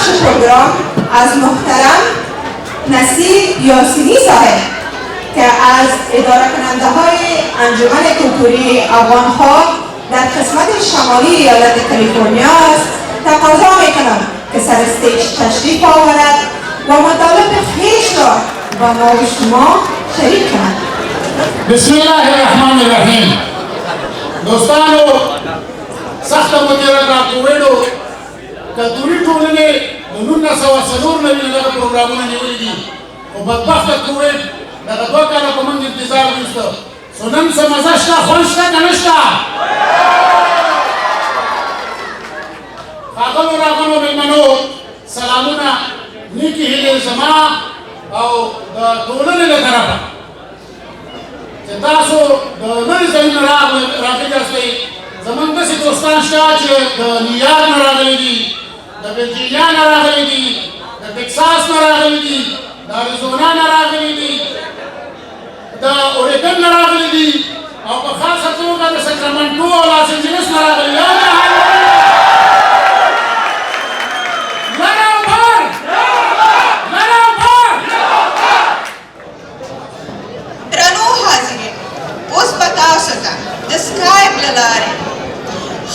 بخش پروگرام از محترم نصیر یاسینی صاحب که از اداره کننده های انجمن کلتوری افغان‌خواه در قسمت شمالی ایالت کالیفرنیا است تقاضا میکنم که سر استیج تشریف آورد و مطالب خویش را با ما و شما شریک کند. بسم الله الرحمن الرحیم. دوستانو سخت مدیریت راکویډو کلتوري ټولنې د 1994 نه دغه پروګرامونه نیولي دي خو بدبخته کوویډ دغه 2 کاله په موږ انتظار وایسته خو نن څه مزه شته خوند شته که نه شته ښاغلو راغلو مېلمنو سلامونه نیکې هیلې زما او د ټولنې له طرفه چې تاسو د نوي ځایونو راغلي یاستئ زموږ داسې دوستان شته چې د نیویارک نه راغلي دي د ورجینیا نه راغلي دي د ټکساس نه راغلي دي د اریزونا نه راغلي دي د اورېګن نه راغلي دي او په خاصه توګه د ساکرامنټو او لاس انجلس نه راغلي دي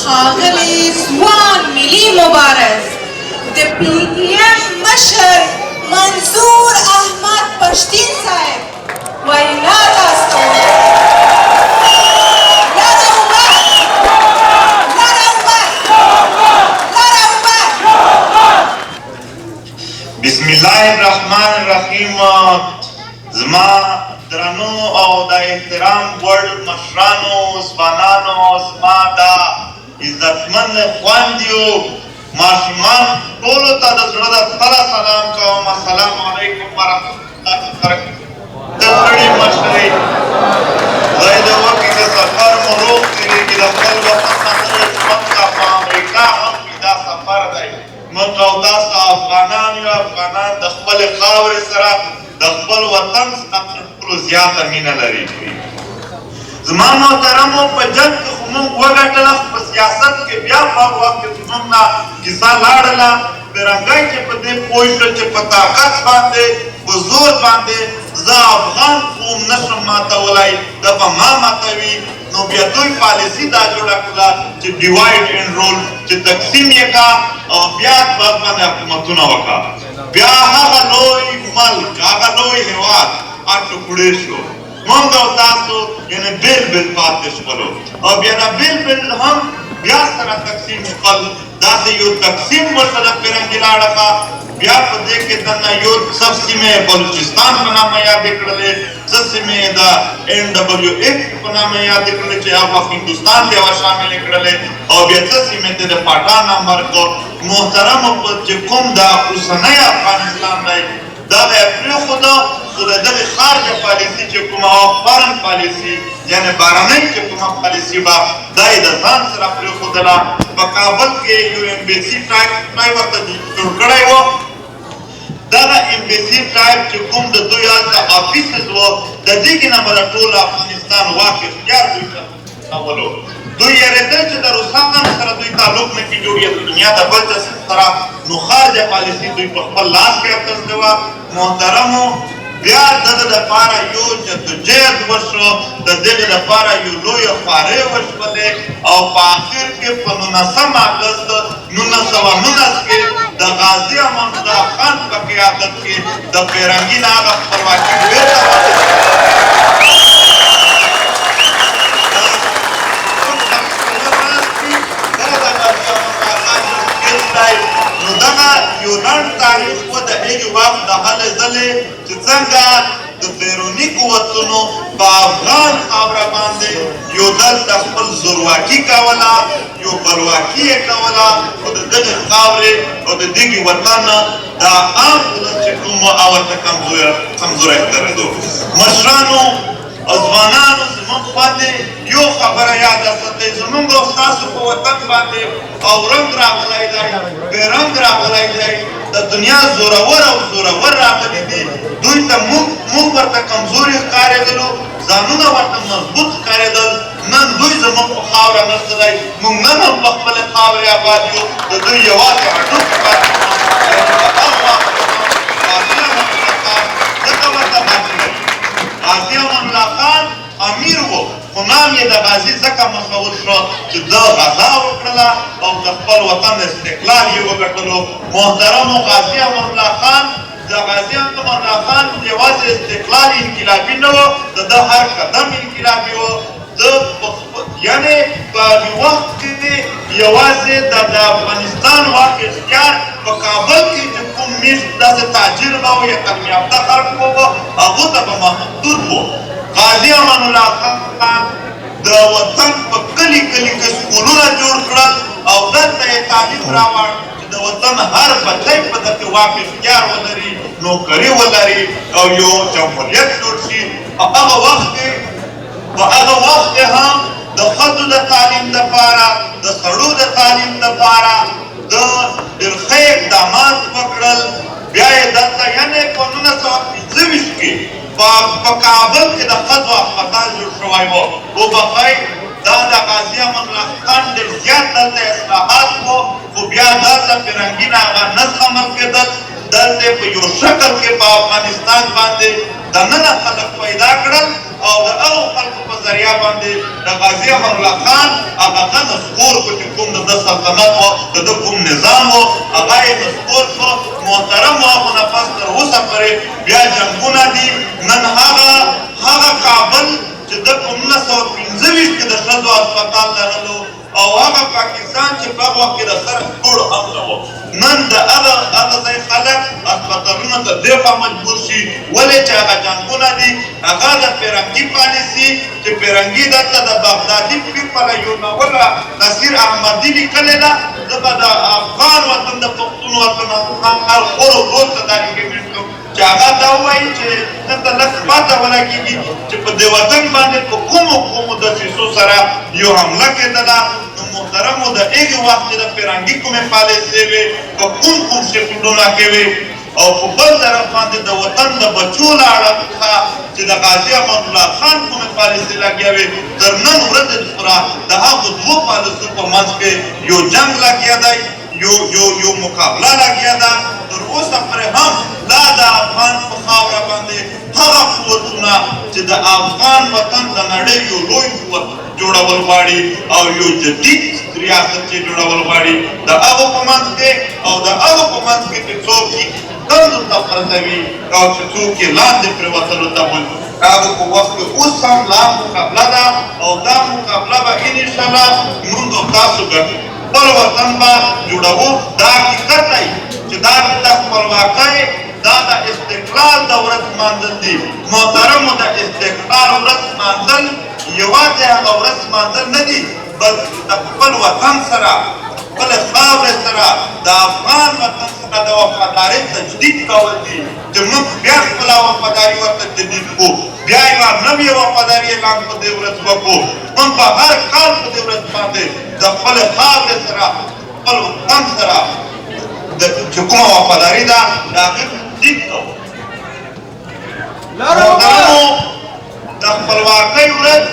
ښاغلی ځوان ملي مبارز د پی ټي ایم مشر منظور احمد پښتین صاحب وینا تاسو بسم الله الرحمن الرحیم. زما درنو او د احترام وړ مشرانو ځوانانو زما دا عزتمند خویندو ماشومان ټولو ته د زړه د تله سلام کوم. السلام علیکم ورحمة الله وبرکاته. د ستړي مه شئ خدای دې وکړي چې سفر مو روغ تېرېږي د خپل وطن نه لرې ژوند ته په امریکا هم دا سفر دی. موږ او تاسو افغانان یو افغانان د خپلې خاورې سره د خپل وطن څخه تر ټولو زیاته مینه لري. زما محترمو په جنګ کې خو موږ وګټله خو په سیاست کې بیا په وخت کې زموږ نه کیسه لاړله برنګی چې په دې پوه شو چې په طاقت باندې په زور باندې زه افغان قوم نشم ماتولی ده به ما ماتوي نو بیا دوی پالیسي دا جوړه کړله چې ډیوایډ اینډ رول چې تقسیم یې کا او بیا په باندې حکومتونه وکړه. بیا هغه لوی ملک هغه لوی هېواد هر ټوکړې شو. موږ او تاسو یعنې بیل بیل پاتې شولو او بیا دا بیل بیل هم بیا سره تقسیم شول. داسې یو تقسیم ورته د فرنګي لاړه بیا په دې کې دننه یو څه سیمې بلوچستان په نامه یادې کړلې څه سیمې د NWX په نامه یادې کړلې چې هغه هندوستان دی هغه شاملې کړلې او بیا څه سیمې ته د پاټان امر کو. محترمو چې کوم دا اوسنی افغانستان دی دا به یې پرېښوده خو د دغې خارجه پالیسي چې کومه فارن پالیسي یعنې بهرنۍ چې کومه پالیسي به دا یې د ځان سره پرېښودله. په کابل کې یو امبیسي ټایپ ورته جوړ کړی و. دغه امبیسي ټایپ چې کوم د دوی هلته افیسز و د دې کې نه به د ټول افغانستان واک اختیار دوی ته اولو. دوی یېرېدل چې د روسانو سره دوی تعلق نه کړي جوړ د دنیا د بل چا سره نو خارجه پالیسي دوی په خپل لاس کې اخیستې وه. محترمو بیا د ده دپاره یو جدوجهد وشو د دغې دپاره یو لویه خوارۍ وشولې او په آخر کې په 19 اګست 1919 کې د غازي امان الله خان په قیادت کې د فرنګي نه هغه خپلواکي بېرته نو دغه یو لنډ تاریخ و د هغې وخت د هلې ځلې چې څنګه د بیروني قوتونو په افغان خاوره باندې یو دلته خپل زورواکي کوله یو بلواکي یې کوله خو د دغې خاورې او د دغې وطن دا عام ولس چې کوم هغه ورته کمزوری ښکارېدو. مشرانو او ځوانانو زموږ باندې یو خبره یاده ساتئ زموږ او ستاسو په وطن باندې او رنګ راغلی دی بېرنګ راغلی دی د دنیا زورور او زورور راغلي دي. دوی ته موږ ورته کمزوري ښکارېدلو ځانونه ورته مضبوط ښکارېدل. نن دوی زموږ په خاوره نشته دی موږ نن هم په خپلې خاورې آباد یو د دوی یوازې هډوکي پاتې غازي ځکه مشهور شو چې ده غزا وکړله او د خپل وطن استقلال یې وګټلو. محترمو غازي امان الله خان د غازي امان الله خان یوازې استقلال انقلابي نه و، د ده هر قدم انقلابي و. یعنې په وخت کې یوازې د افغانستان واک اختیار په کابل کې چې کوم میز داسې تاجر به و یا تعلیم یافته خلک و هغو ته به محدود و. غازي امان الله خان د وطن په کلي کلي کې سکولونه جوړ کړل او دلته یې تعلیم راوړ چې د وطن هر بچی په دغه واک اختیار ولري، نوکري ولري او یو جمهوریت جوړ شي. په هغه وخت کې هم د ښځو د تعلیم دپاره، د سړو د تعلیم دپاره د ډېر ښه اقدامات وکړل. بیا یې دلته یعنې په 1925 کې په کابل کې د ښځو هسپتال جوړ شوی و. وبښئ دا د غازي امان الله خان ډېر زیات دلته اصلاحات و، خو بیا دلته فرنګین هغه نه زغمل کېدل. دلته په یو شکل کې په افغانستان باندې دننه خلک پیدا کړل او د هغو خلکو په ذریعه باندې د غازي امان الله خان هغه نسکور کړو چې کوم د ده سلطنت و، د ده کوم نظام و، هغه یې نسکور کړو. محترمو هغو نفس تر اوسه پورې بیا جنګونه دي. نن هغه کابل چې ده په 1925 کې د ښځو هسپتال لرلو او هغه پاکستان چې په هغه وخت کې د سر ټول هم نه و، نن د هغه ځای خلک هسپتالونو ته دې خوا مجبور شي. ولې چې هغه جنګونه دي هغه د فرنګي پالیسي چې فرنګي دلته د بغدادي پیر په یو ناول نصیر احمدي لیکلې ده. زه به د افغان وطن د پښتون وطن هر خور ورور ته دا ریکمنډ کوم چې هغه دا ووایي چې دلته لږ پاته ولګېږي چې په دې وطن باندې په کومو دسیسو سره یو حمله کېدله. نو محترمو د هغې وخت چې د فرنګي کومې پالیسۍ وې په کوم شکلونه کې وې او په بل طرف باندې د وطن د بچو له اړخ چې د غازي امان الله خان کومې پالیسۍ لګیا وې تر نن ورځې پوره د هغو دوو پالیسیو په منځ کې یو جنګ لګیا دی، یو مقابله لګیا ده. تر اوسه پورې هم لا د افغان په خاوره باندې هغه قوتونه چې د افغان وطن د نړۍ یو لوی قوت جوړول غواړي او یو جدید ریاست چې جوړول غواړي د هغو په منځ کې او د هغو په منځ کې چې څوک یې دندو ته پرځوي او چې څوک یې لاندې پرېوتلو ته وایي. هغه په وخت کې اوس هم لا مقابله ده او دا مقابله به انشاءالله موږ او تاسو ګټو. خپل وطن به جوړوو. دا حقیقت دی چې دا د خپلواکۍ دا د استقلال د ورځ لمانځل دي. محترمو د استقلال ورځ لمانځل یوازې هغه ورځ لمانځل نه دي، بلکې د خپل وطن سره، خپلې خاورې سره، د افغان وطن سره د وفادارۍ تجدید کول دي چې موږ بیا خپله وفاداري ورته تجدید کړو، بیا یوه نوې وفاداري اعلان په دې ورځ وکړو. موږ به هر کال په دې ورځ باندې د خپلې خاورې سره، خپل وطن سره چې کومه وفاداري ده د هغې تجدید کوو. محترمو د خپلواکۍ ورځ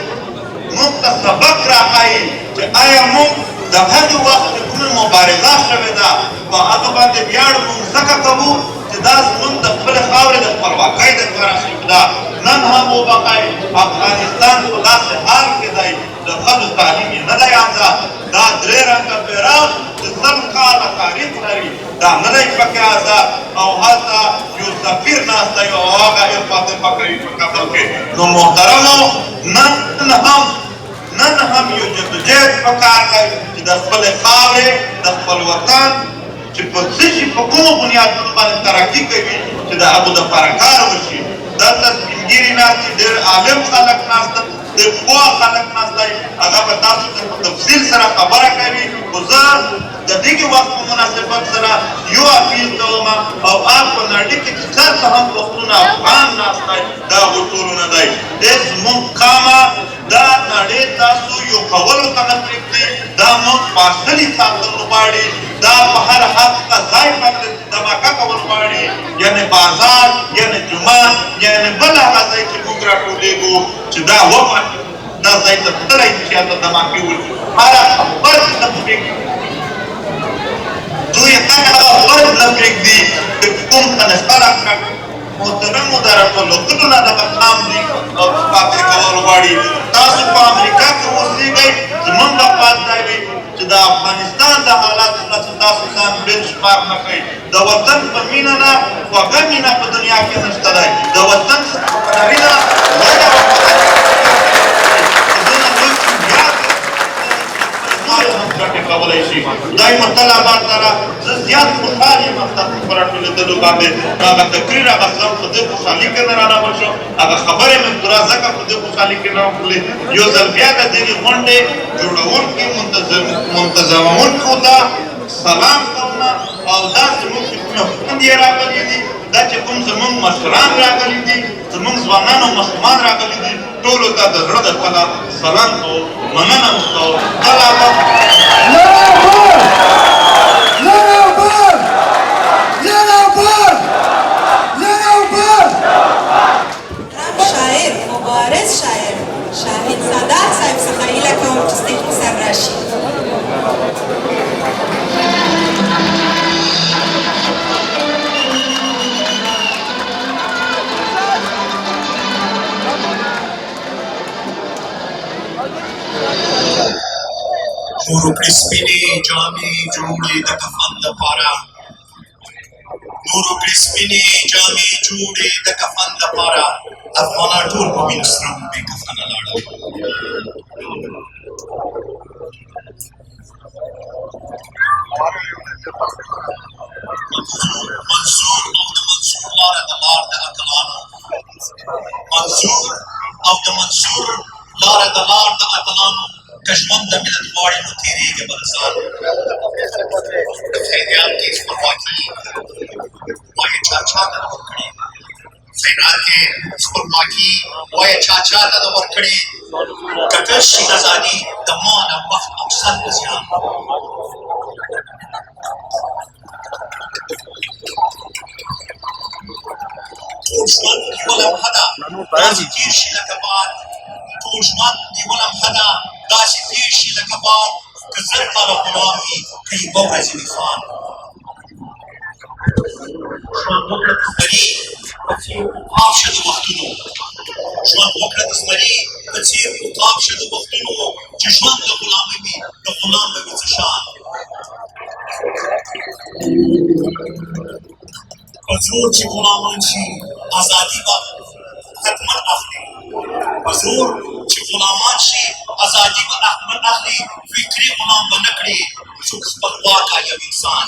موږ ته سبق راښایي چې آیا موږ د هغې وخت چې کومه مبارزه شوې ده په هغه باندې ویاړ موږ ځکه کوو چې دا زموږ د خپلې خاورې د خپلواکۍ دپاره شوې ده. نن هم وبښئ افغانستان په داسې حال کې دی د ښځو تعلیم یې نه دی آزاد. دا 3 رنګه بیرغ چې 100 کاله تاریخ لري دا نه دی پکې آزاد او هلته یو سفیر ناست دی او هغه فاطمه کوي په کابل کې. نو محترمو نن هم یو جدوجہد پکار دی چې د خپلې خاورې د خپل وطن چې په څه شي په کومو بنیادونو باندې ترقي کوي چې د هغو دپاره کار وشي. دلته سپین ږیري ناست دي، ډېر عالم خلک ناست دي، ډېر پوه خلک ناست دی، هغه به تاسو ته په تفصیل سره خبره کوي. خو زه د دغې وخت په مناسبت سره یو اپیل کوم او هغه په نړۍ کې چې چېرته هم پښتون افغان ناست دی دا هغو ټولو نه دی. دې زموږ قامه دا نړۍ تاسو یو کولو ته نه پرېږدي، دا موږ پاسلي ساتل غواړي، دا په هر حق ځای باندې دماکه کول غواړي، یعنې بازار، یعنې جومات، یعنې بل هغه ځای چې موږ راټولېږو چې دا وماتي، دا ځای ته تللی چې هلته دماکې وکړي. هره خبر نه پرېږدي، دوی هر هغه فرد نه پرېږدي چې کوم ته نه خلک محترمو د راټولېدلو نه دغه قام دی خاطر کول غواړي تاسو په امریکا کې اوسېږئ زموږ لپاره دا وي چې د افغانستان د حالاتو نه تاسو ځان بېل شمار نه کړئ د وطن په مینه نه خوږه مینه په دنیا کې نشته دی د وطن مینه لویه وفاداري کولای شي خدای متعالی آباد سره زه زیات خوشحال یم ستاسو په راټولېدلو باندې هغه تقریر هغه زه په دې خوشحالي کې نه رانه شو هغه خبرې مې پوره ځکه په دې خوشحالي کې نه وکړلې یو ځل بیا د دغې غونډې جوړوونکي منتظموونکو ته سلام کوم او دا زموږ چې کومه خویندې راغلي دي دا چې کوم زموږ مشران راغلي دي زموږ ځوانان او ماشومان راغلي دي ټولو ته د زړه د تله سلام کوو مننه مو کوو الله آباد شاعر مبارز شاعر شاهد سادات صاحب څخه هیله کوم چې سټیج په سر راشي نورو کړي سپینې جامې جوړې د کفن دپاره نورو کړي سپینې جامې جوړې د کفن دپاره افغانان ټول په وینو سرم بې کفنه لاړل منصور او د منصور لاره د لار د اتلانو منصور او د منصور لاره د لار د اتلانو که ژوند د ملت غواړي نو تېرېږي بلسان د خیریان کې خپلواکي وایه چا چاته ده ورکړې خیرات کې خپلواکي وایه چا چاته ده ورکړې که ګډ شي ازادي د مال او وخت او سر د زیان ټول ژوند نیوه لمحه ده داسې تېر شي لکه باد ټول ژوند نیوه لمحه ده داسې تېر شي لکه باد که زر کاله غلام وي که یوه ورځ وي خان ژوند وکړه د زمري په څېر اتاو شه د وختونو ژوند وکړه د زمري په څېر اتاو شه د وختونو چې ژوند د غلامه وي د غلام به وي څه شان په زور چې غلامان شي ازادي به حتما اخلي په زور چې غلامان شي ازادي به حتما اخلي فکري غلام به نه کړي څوک خپلواکه یو انسان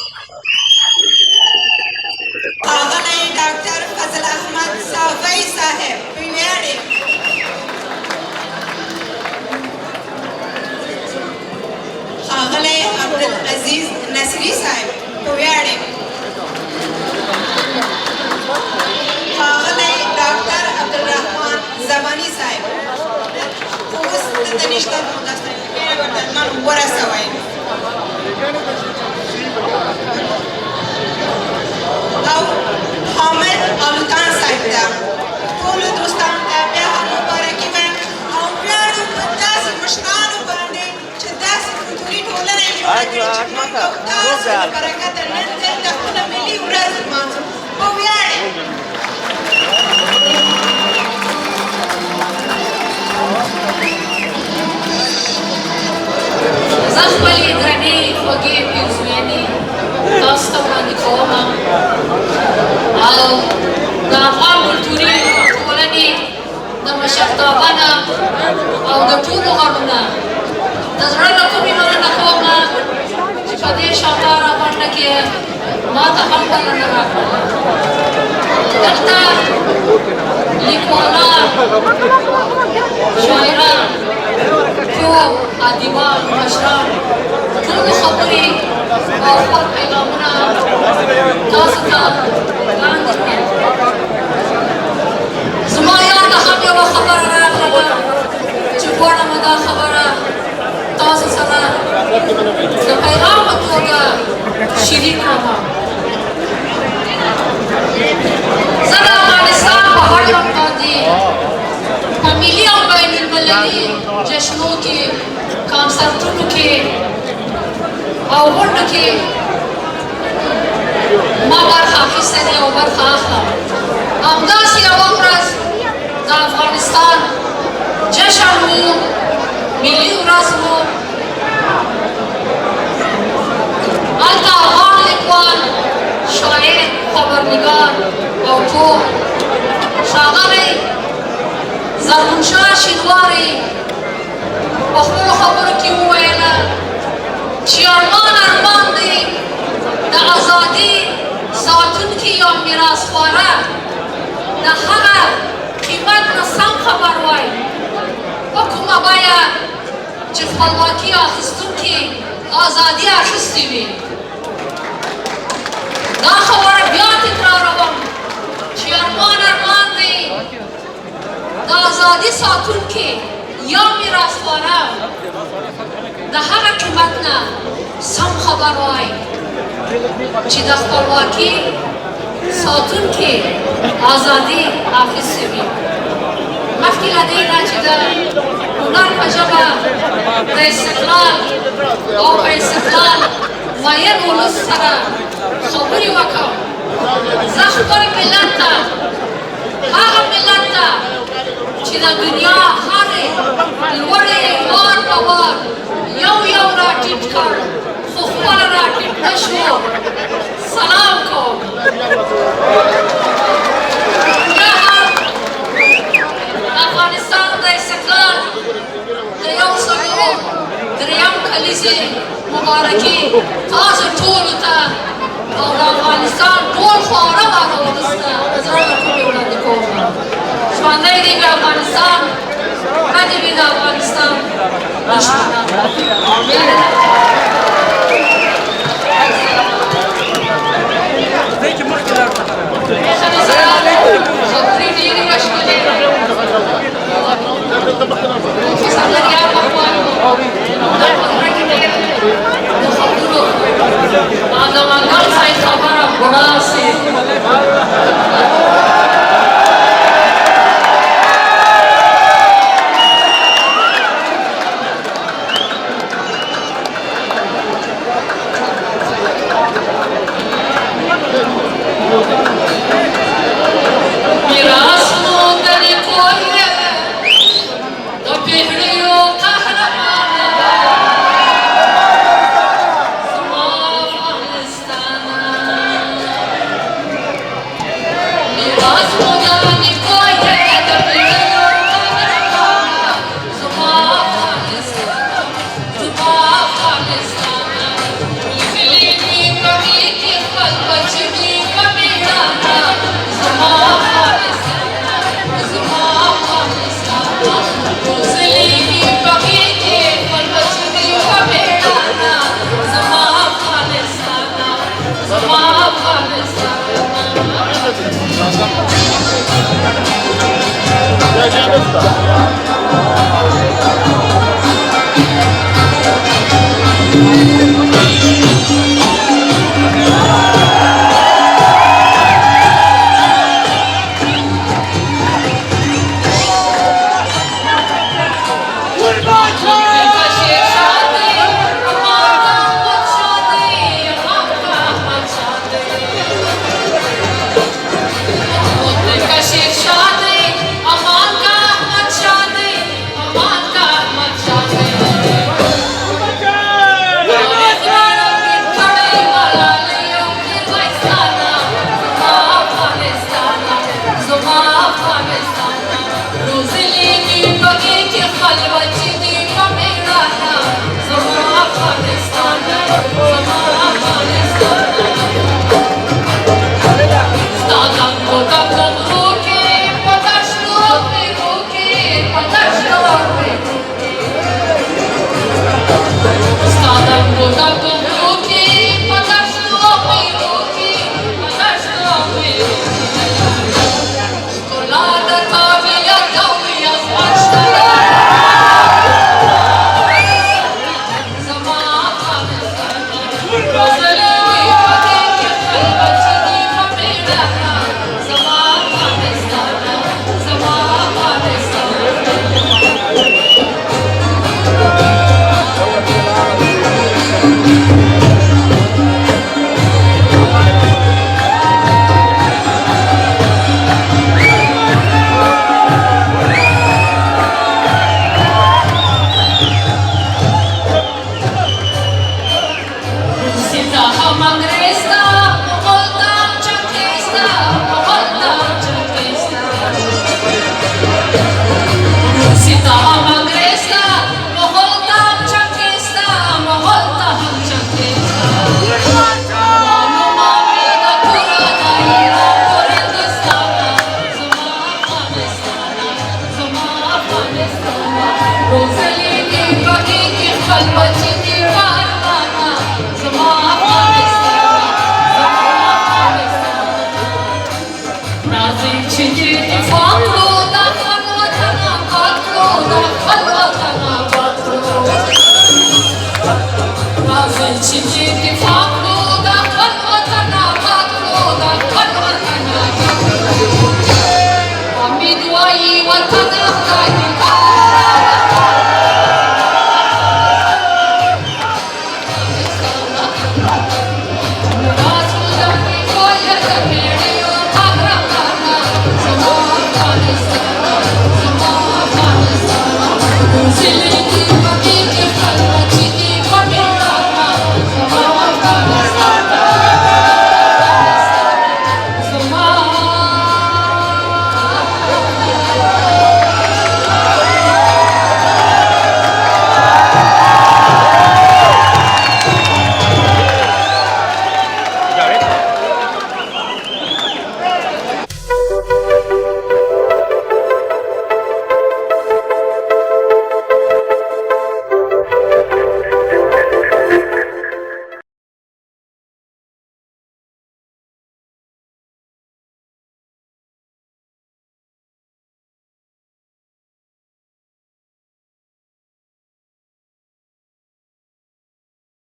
ښاغلی ډاکټر فضل احمد صافی صاحب په ویاړې ښاغلی عبدالعزیز نصري صاحب په ویاړې ښاغلی ډاکټر عبدالرحمن زماني صاحب اوس دلته نشته نو تاسو ډېره ورته من ورسوئ او حامد الوطان صاحب ته ټولو دوستانو ته بیا هم مبارکي وایم او ویاړو په داسې مشرانو باندې چې داسې کلتوري ټولنه یې جوړه کړې چې موږ او تاسو له برکته نن دلته خپله ملي ورځ لمانځو په ویاړې زه خپلې درنې خوږې پیرزوینې تاسو ته وړاندې کوم او د افغان کلتوري ټولنې د مشرتابه نه او د ټولو غړو نه د زړه له کومې مننه کوم چې په دې شانداره غونډه کې ما ته هم بلنه راکړه دلته لیکوالان شاعران ټول ادیبان مشران ټولو خبرې او خپل پیغامونه تاسو ته وړاندې کړل زما یاد هم یوه خبره راغله چې غواړم دا خبره تاسو سره د پیغام په توګه شریک کړم زه د افغانستان په اړوند باندې په ملي او بین المللي جشنو کې کنسرټونو کې او غونډو کې ما برخه اخیستې ده او برخه اخلم همداسې یوه ورځ د افغانستان جشن و، ملي ورځ و. هلته افغان لیکوال، شاعر، خبرنګار او پوه ښاغلی زرغونشاه شینواري په خپلو خبرو کې وویله چې ارمان دی د ازادي ساتونکي یا میراثخواره د هغه قیمت نه سم خبر وای په کومه بیه چې خپلواکي اخیستونکي ازادي اخیستې وي. دا خبره بیا تکراروم چې ارمان دی د ازادي ساتونکي یا میراثخواره د هغه قیمت نه سم خبر وای چې د خپلواکي ساتونکي ازادي اخیستې وي. مخکې له دې نه چې د هنر په ژبه د استقلال او په استقلال مین ولس سره خبرې وکړم، زه خپل ملت ته، هغه ملت ته چې د دنیا هرې لوړې وار په وار یو راټیټ کړ خو خپله راټیټ نه شو، سلام کوم. بیا هم افغانستان د استقلال د 103 کلیزې مبارکي تاسو ټولو ته او د افغانستان ټول خواړه ولس ته د زړه له کومې وړاندې کوم. ژوندی دې وي افغانستان، مړه دې وي د افغانستان دښمنان. خبرې ډېرې وشولې، پروفیسر یار بخوانو دا په زړه کې ډېر د خبرو او د منګل صاحب خبره بوډا سي. Stop! Cinti di fondo